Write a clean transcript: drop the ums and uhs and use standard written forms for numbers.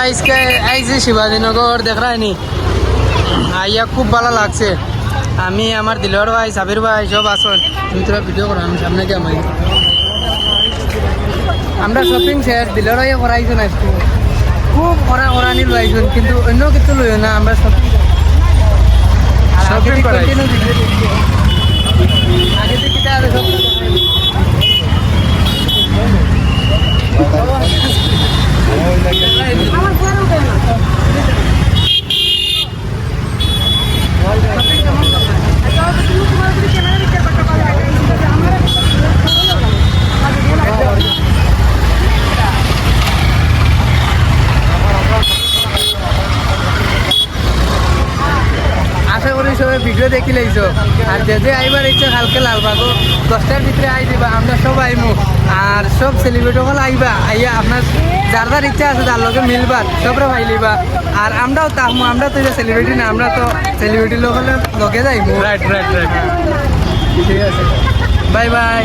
আজকে আইছি শিবাজীনগর দেখরাইনি আইয়া খুব ভালো লাগছে। আমি আমার দিলর ভাই সাবির ভাই সব আসন তুমি তোরা ভিডিও করো আমি সামনে গিয়ে আমি আমরা শপিং শেষ দিলর ভাইয়া করাইছো না একটু খুব করানি লাইছুন কিন্তু অন্য কিছু লইও না আমরা শপিং করাইছি আগে থেকে কিটা আছে সব আশা করি সবাই ভিডিও দেখি লাইছো আর যে আইবার ইচ্ছা কালকে লালবাগো 10টার ভিতরে আই দিবা আমরা সব আইমু আর সব সেলিব্রিটি হল আইবা আইয়া আপনার যার যার ইচ্ছা আছে তার লগে মিলবা সবরা ভাই লিবা আর আমরাও তাহমু আমরা তো সেলিব্রিটি না আমরা তো সেলিব্রিটি লোক হলে লগে যাইমু রাইট ঠিক আছে বাই বাই